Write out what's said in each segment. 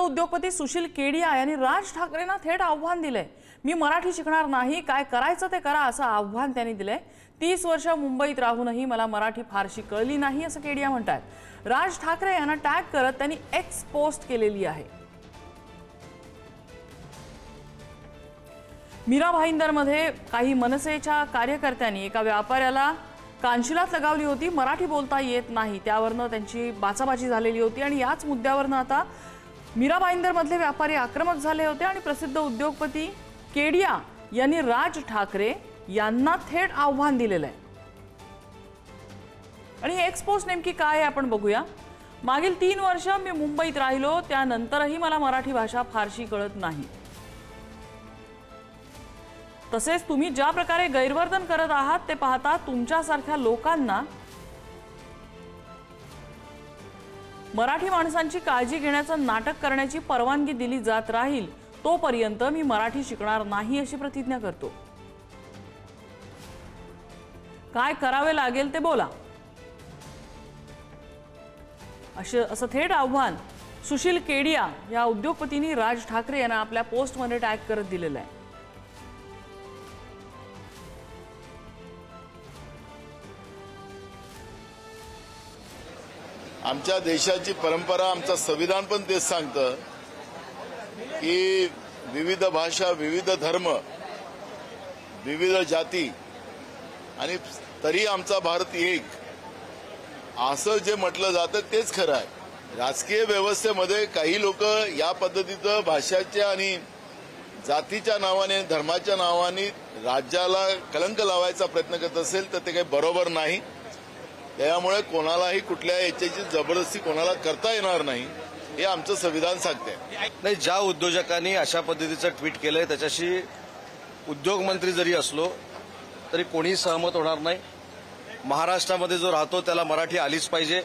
उद्योगपती सुशील केडिया यांनी राज ठाकरेंना थेट आव्हान दिले। मी मराठी शिकणार नाही, काय करायचं ते करा असं आव्हान त्यांनी दिले। 30 वर्ष मुंबईत राहूनही मला मराठी फारशी कळली नाही असं केडिया म्हणतात। राज ठाकरे यांना टॅग करत त्यांनी एक्स पोस्ट केलेली आहे। मीरा भाईंदरमध्ये काही मनसेच्या कार्यकर्त्यांनी एका व्यापाऱ्याला कानशिलात लगावली होती। मराठी बोलता येत नाही त्यावरनं त्यांची बाचाबाची झालेली होती आणि याच मुद्द्यावरनं आता मीरा भाईंदरमधले व्यापारी आक्रमक झाले होते आणि प्रसिद्ध उद्योगपती केडिया यांनी राज ठाकरे यांना थेट आव्हान दिलेलं आहे। आणि हे एक्सपोज नेमकी काय आहे आपण बघूया। मागील 3 वर्ष मी मुंबईत राहिलो, त्यानंतरही मला मराठी भाषा फारशी कळत नाही। तसेच तुम्ही ज्या प्रकारे गैरवर्तन करत आहात ते पाहता तुमच्यासारख्या लोकांना मराठी माणसांची काळजी घेण्याचं नाटक करण्याची परवानगी दिली जात राहील तोपर्यंत मी मराठी शिकणार नाही अशी प्रतिज्ञा करतो। काय करावे लागेल ते बोला असं थेट आव्हान सुशील केडिया या उद्योगपतींनी राज ठाकरे यांना आपल्या पोस्टमध्ये टॅग करत दिलेलं आहे। आमच्या देशाची परंपरा, आमचं संविधान पण तेच सांगतं की विविध भाषा, विविध धर्म, विविध जाती आणि तरी आमचा भारत एक असं जे म्हटलं जातं तेच खरं आहे। राजकीय व्यवस्थेमध्ये काही लोक या पद्धतीचं भाषाच्या आणि जातीच्या नावाने, धर्माच्या नावाने राज्याला कलंक लावायचा प्रयत्न करत असेल तर ते काही बरोबर नाही। त्यामुळे कोणालाही कुठल्या याच्याची जबरदस्ती कोणाला करता येणार नाही हे आमचं संविधान सांगते। नाही, ज्या उद्योजकांनी अशा पद्धतीचं ट्विट केलंय त्याच्याशी उद्योगमंत्री जरी असलो तरी कोणी सहमत होणार नाही। महाराष्ट्रामध्ये जो राहतो त्याला मराठी आलीच पाहिजे,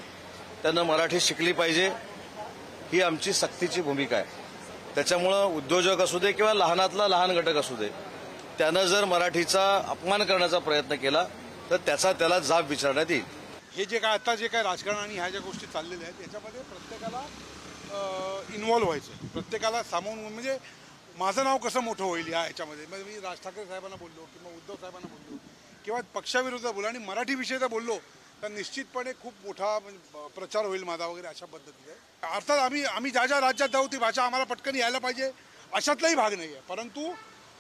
त्यानं मराठी शिकली पाहिजे, ही आमची सक्तीची भूमिका आहे। त्याच्यामुळं उद्योजक असू दे किंवा लहानातला लहान घटक असू दे, त्यानं जर मराठीचा अपमान करण्याचा प्रयत्न केला तर त्याला जाब विचारण्यात येईल। हे जे काय आता जे काय राजकारण आणि ह्या ज्या गोष्टी चाललेल्या आहेत याच्यामध्ये प्रत्येकाला इन्व्हॉल्व्ह व्हायचं, प्रत्येकाला सामावून, म्हणजे माझं नाव कसं मोठं होईल याच्यामध्ये। मी राज ठाकरे साहेबांना बोललो किंवा उद्धव साहेबांना बोललो किंवा पक्षाविरुद्ध बोललो आणि मराठी विषयीचा बोललो तर निश्चितपणे खूप मोठा प्रचार होईल माझा वगैरे अशा पद्धतीने। अर्थात आम्ही ज्या ज्या राज्यात जाऊ ती भाषा आम्हाला पटकन यायला पाहिजे अशातलाही भाग नाही आहे, परंतु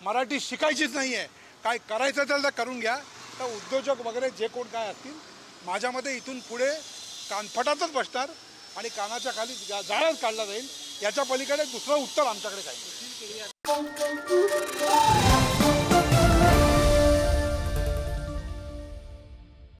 मराठी शिकायचीच नाही आहे। काय करायचं असेल तर करून घ्या। तर उद्योजक वगैरे जे कोण काय असतील माझ्यामध्ये इथून पुढे कानफटातच बसणार आणि कानाच्या खाली जाळच काढला जाईल, याच्या पलीकडे दुसरं उत्तर आमच्याकडे काही नाही।